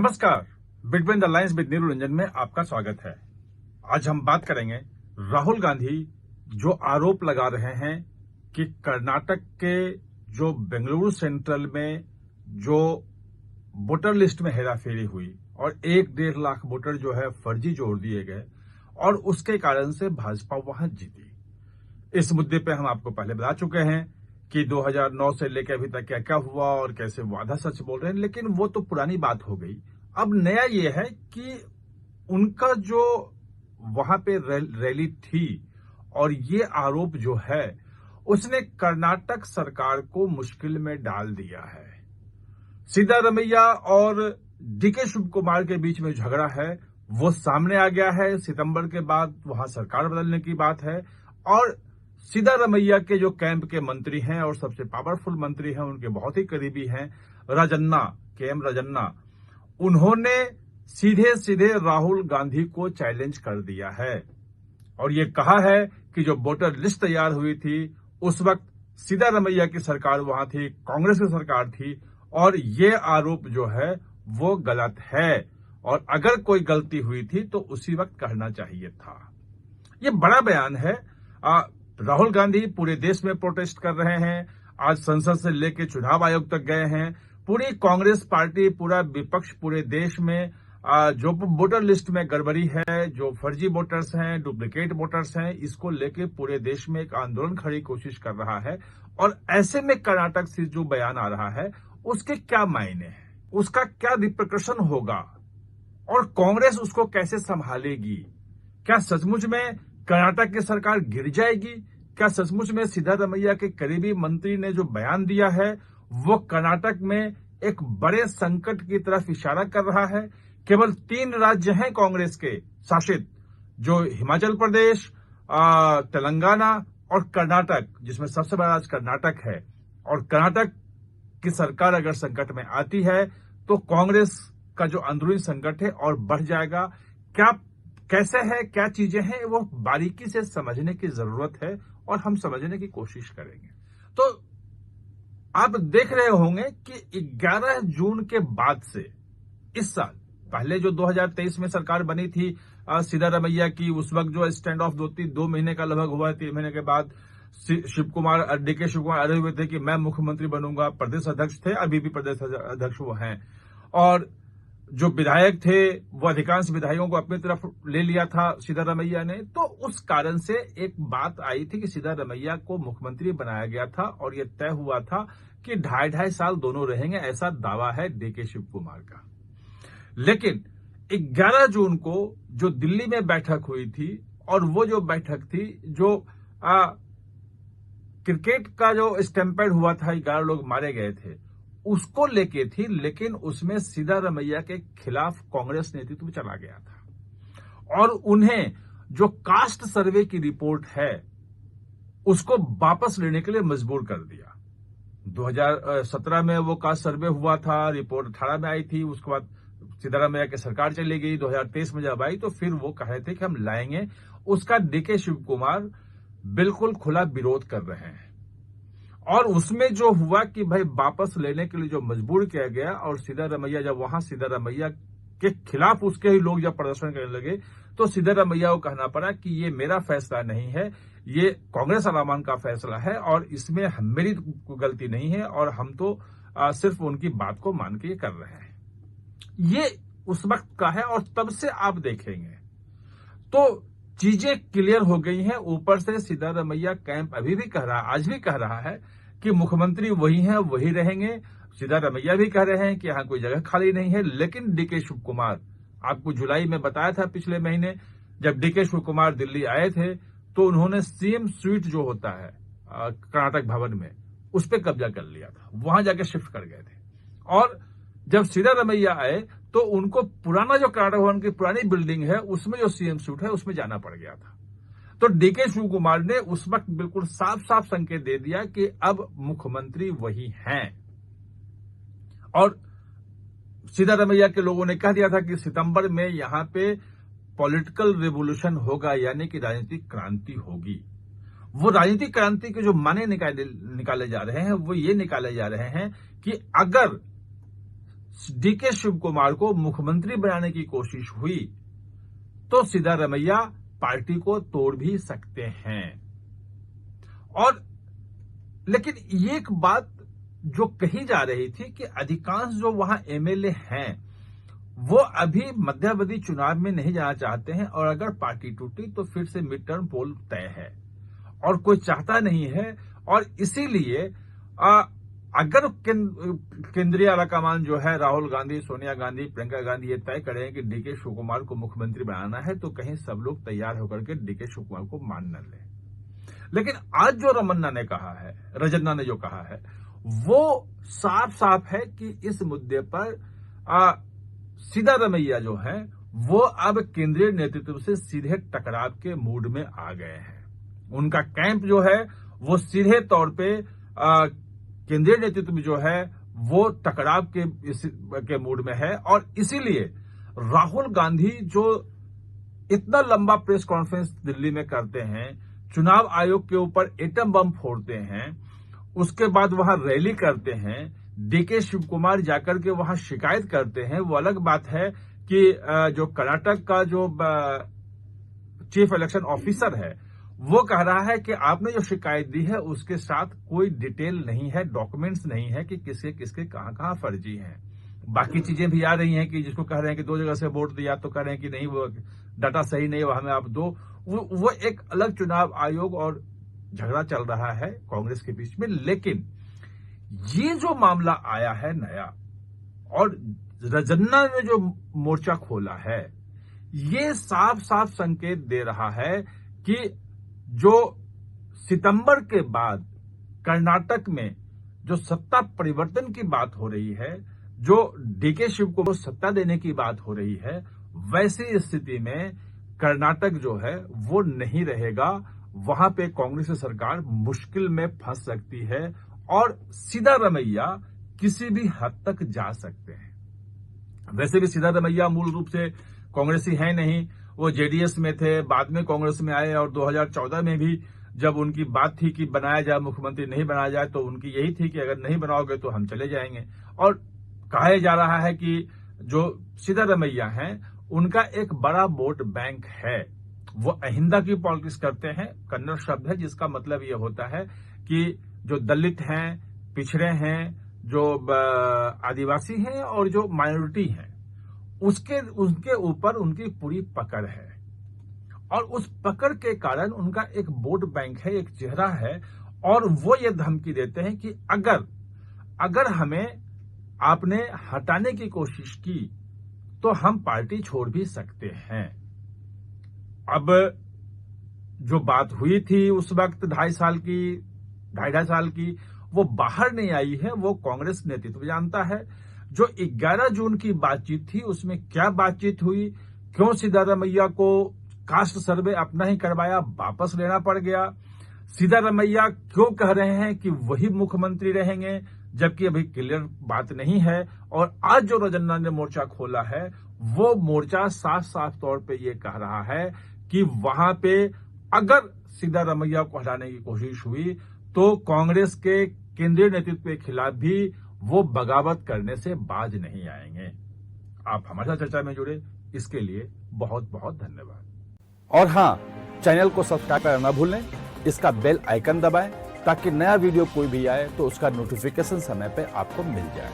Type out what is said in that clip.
नमस्कार, between the lines with Neeru Ranjan में आपका स्वागत है। आज हम बात करेंगे राहुल गांधी जो आरोप लगा रहे हैं कि कर्नाटक के जो बेंगलुरु सेंट्रल में जो वोटर लिस्ट में हेराफेरी हुई और 1-1.5 लाख वोटर जो है फर्जी जोड़ दिए गए और उसके कारण से भाजपा वहां जीती। इस मुद्दे पे हम आपको पहले बता चुके हैं कि 2009 से लेकर अभी तक क्या क्या हुआ और कैसे वो आधा सच बोल रहे हैं, लेकिन वो तो पुरानी बात हो गई। अब नया ये है कि उनका जो वहां पे रैली थी और ये आरोप जो है उसने कर्नाटक सरकार को मुश्किल में डाल दिया है। सिद्धारमैया और डीके शिव कुमार के बीच में झगड़ा है वो सामने आ गया है। सितंबर के बाद वहां सरकार बदलने की बात है और सिद्धारमैया के जो कैंप के मंत्री हैं और सबसे पावरफुल मंत्री हैं, उनके बहुत ही करीबी हैं राजन्ना, के.एम. राजन्ना, उन्होंने सीधे सीधे राहुल गांधी को चैलेंज कर दिया है और ये कहा है कि जो वोटर लिस्ट तैयार हुई थी उस वक्त सिद्धारमैया की सरकार वहां थी, कांग्रेस की सरकार थी और ये आरोप जो है वो गलत है और अगर कोई गलती हुई थी तो उसी वक्त कहना चाहिए था। ये बड़ा बयान है। राहुल गांधी पूरे देश में प्रोटेस्ट कर रहे हैं। आज संसद से लेकर चुनाव आयोग तक गए हैं। पूरी कांग्रेस पार्टी, पूरा विपक्ष पूरे देश में जो वोटर लिस्ट में गड़बड़ी है, जो फर्जी वोटर्स हैं, डुप्लीकेट वोटर्स हैं, इसको लेकर पूरे देश में एक आंदोलन खड़ी कोशिश कर रहा है। और ऐसे में कर्नाटक से जो बयान आ रहा है उसके क्या मायने हैं, उसका क्या रिpercussion होगा और कांग्रेस उसको कैसे संभालेगी? क्या सचमुच में कर्नाटक की सरकार गिर जाएगी? क्या सचमुच में सिद्धारमैया के करीबी मंत्री ने जो बयान दिया है वो कर्नाटक में एक बड़े संकट की तरफ इशारा कर रहा है? केवल 3 राज्य हैं कांग्रेस के शासित, जो हिमाचल प्रदेश, तेलंगाना और कर्नाटक, जिसमें सबसे बड़ा राज्य कर्नाटक है। और कर्नाटक की सरकार अगर संकट में आती है तो कांग्रेस का जो अंदरूनी संकट है और बढ़ जाएगा। क्या कैसे है, क्या चीजें हैं, वो बारीकी से समझने की जरूरत है और हम समझने की कोशिश करेंगे। तो आप देख रहे होंगे कि 11 जून के बाद से इस साल, पहले जो 2023 में सरकार बनी थी सिद्धारमैया की, उस वक्त जो स्टैंड ऑफ 2 महीने का लगभग हुआ है, 3 महीने के बाद शिव कुमार, डीके शिव कुमार अड़े हुए थे कि मैं मुख्यमंत्री बनूंगा। प्रदेश अध्यक्ष थे, अभी भी प्रदेश अध्यक्ष वो हैं। और जो विधायक थे वो अधिकांश विधायकों को अपनी तरफ ले लिया था सिद्धारमैया ने। तो उस कारण से एक बात आई थी कि सिद्धारमैया को मुख्यमंत्री बनाया गया था और यह तय हुआ था कि 2.5 साल दोनों रहेंगे, ऐसा दावा है डीके शिव कुमार का। लेकिन 11 जून को जो दिल्ली में बैठक हुई थी और वो जो बैठक थी जो क्रिकेट का जो स्टैम्पेड हुआ था, 11 लोग मारे गए थे, उसको लेके थी। लेकिन उसमें सिद्धारमैया के खिलाफ कांग्रेस नेतृत्व चला गया था और उन्हें जो कास्ट सर्वे की रिपोर्ट है उसको वापस लेने के लिए मजबूर कर दिया। 2017 में वो कास्ट सर्वे हुआ था, रिपोर्ट 18 में आई थी। उसके बाद सिद्धारमैया की सरकार चली गई। 2023 में जब आई तो फिर वो कह रहे थे कि हम लाएंगे। उसका डीके शिव कुमार बिल्कुल खुला विरोध कर रहे हैं और उसमें जो हुआ कि भाई वापस लेने के लिए जो मजबूर किया गया और सिद्धारमैया जब वहां सिद्धारमैया के खिलाफ उसके ही लोग जब प्रदर्शन करने लगे तो सिद्धारमैया को कहना पड़ा कि ये मेरा फैसला नहीं है, ये कांग्रेस आलामान का फैसला है और इसमें मेरी गलती नहीं है और हम तो सिर्फ उनकी बात को मान के ये कर रहे हैं। ये उस वक्त का है और तब से आप देखेंगे तो चीजें क्लियर हो गई हैं। ऊपर से सिद्धारमैया कैंप अभी भी कह रहा है, आज भी कह रहा है कि मुख्यमंत्री वही हैं, वही रहेंगे। सिद्धारमैया भी कह रहे हैं कि यहां कोई जगह खाली नहीं है। लेकिन डीके शिव कुमार, आपको जुलाई में बताया था पिछले महीने जब डीके शिव कुमार दिल्ली आए थे तो उन्होंने सीएम स्वीट जो होता है कर्नाटक भवन में, उस पर कब्जा कर लिया था, वहां जाके शिफ्ट कर गए थे। और जब सिद्धारमैया आए तो उनको पुराना जो कर्नाटक भवन की पुरानी बिल्डिंग है उसमें जो सीएम सूट है उसमें जाना पड़ गया था। तो डीके शिव कुमार ने उस वक्त बिल्कुल साफ साफ संकेत दे दिया कि अब मुख्यमंत्री वही हैं। और सिद्धारमैया के लोगों ने कह दिया था कि सितंबर में यहां पे पॉलिटिकल रिवोल्यूशन होगा, यानी कि राजनीतिक क्रांति होगी। वो राजनीतिक क्रांति के जो माने निकाले जा रहे हैं वो ये निकाले जा रहे हैं कि अगर डीके शिव कुमार को मुख्यमंत्री बनाने की कोशिश हुई तो सिद्धारमैया पार्टी को तोड़ भी सकते हैं। और लेकिन ये एक बात जो कही जा रही थी कि अधिकांश जो वहां एमएलए हैं वो अभी मध्यावधि चुनाव में नहीं जाना चाहते हैं, और अगर पार्टी टूटी तो फिर से मिड टर्म पोल तय है और कोई चाहता नहीं है। और इसीलिए अगर केंद्रीय आलाकमान जो है राहुल गांधी, सोनिया गांधी, प्रियंका गांधी ये तय करें कि डीके शिव कुमार को मुख्यमंत्री बनाना है तो कहीं सब लोग तैयार होकर के डीके शिव कुमार को मान न लें। लेकिन आज जो रमन्ना ने कहा है, रजन्ना ने जो कहा है, वो साफ साफ है कि इस मुद्दे पर सिद्धारमैया जो है वो अब केंद्रीय नेतृत्व से सीधे टकराव के मूड में आ गए हैं। उनका कैंप जो है वो सीधे तौर पे केंद्रीय नेतृत्व जो है वो टकराव के मूड में है। और इसीलिए राहुल गांधी जो इतना लंबा प्रेस कॉन्फ्रेंस दिल्ली में करते हैं, चुनाव आयोग के ऊपर एटम बम फोड़ते हैं, उसके बाद वहां रैली करते हैं, डीके शिव कुमार जाकर के वहां शिकायत करते हैं। वो अलग बात है कि जो कर्नाटक का जो चीफ इलेक्शन ऑफिसर है वो कह रहा है कि आपने जो शिकायत दी है उसके साथ कोई डिटेल नहीं है, डॉक्यूमेंट्स नहीं है कि किसके किसके कहां कहां फर्जी हैं। बाकी चीजें भी आ रही हैं कि जिसको कह रहे हैं कि 2 जगह से वोट दिया तो कह रहे हैं कि नहीं वो डाटा सही नहीं है, वो हमें आप दो। वो एक अलग चुनाव आयोग और झगड़ा चल रहा है कांग्रेस के बीच में। लेकिन ये जो मामला आया है नया और रजन्ना ने जो मोर्चा खोला है, ये साफ साफ संकेत दे रहा है कि जो सितंबर के बाद कर्नाटक में जो सत्ता परिवर्तन की बात हो रही है, जो डीके शिव को सत्ता देने की बात हो रही है, वैसी स्थिति में कर्नाटक जो है वो नहीं रहेगा। वहां पे कांग्रेस सरकार मुश्किल में फंस सकती है और सिद्धारमैया किसी भी हद तक जा सकते हैं। वैसे भी सिद्धारमैया मूल रूप से कांग्रेसी है नहीं, वो जेडीएस में थे, बाद में कांग्रेस में आए और 2014 में भी जब उनकी बात थी कि बनाया जाए मुख्यमंत्री नहीं बनाया जाए तो उनकी यही थी कि अगर नहीं बनाओगे तो हम चले जाएंगे। और कहा जा रहा है कि जो सिद्धारमैया हैं उनका एक बड़ा वोट बैंक है, वो अहिंदा की पॉलिटिक्स करते हैं। कन्नड़ शब्द है जिसका मतलब ये होता है कि जो दलित हैं, पिछड़े हैं, जो आदिवासी हैं और जो माइनॉरिटी हैं, उनके ऊपर उनकी पूरी पकड़ है। और उस पकड़ के कारण उनका एक वोट बैंक है, एक चेहरा है। और वो ये धमकी देते हैं कि अगर हमें आपने हटाने की कोशिश की तो हम पार्टी छोड़ भी सकते हैं। अब जो बात हुई थी उस वक्त 2.5 साल की, वो बाहर नहीं आई है, वो कांग्रेस नेतृत्व जानता है। जो 11 जून की बातचीत थी उसमें क्या बातचीत हुई, क्यों सिद्धारमैया को कास्ट सर्वे अपना ही करवाया वापस लेना पड़ गया, सिद्धारमैया क्यों कह रहे हैं कि वही मुख्यमंत्री रहेंगे जबकि अभी क्लियर बात नहीं है। और आज जो रजन्ना ने मोर्चा खोला है वो मोर्चा साफ साफ तौर पे ये कह रहा है कि वहां पे अगर सिद्धारमैया को हटाने की कोशिश हुई तो कांग्रेस के केंद्रीय नेतृत्व के खिलाफ भी वो बगावत करने से बाज नहीं आएंगे। आप हमारे साथ चर्चा में जुड़े, इसके लिए बहुत बहुत धन्यवाद। और हाँ, चैनल को सब्सक्राइब करना न भूलें, इसका बेल आइकन दबाएं ताकि नया वीडियो कोई भी आए तो उसका नोटिफिकेशन समय पे आपको मिल जाए।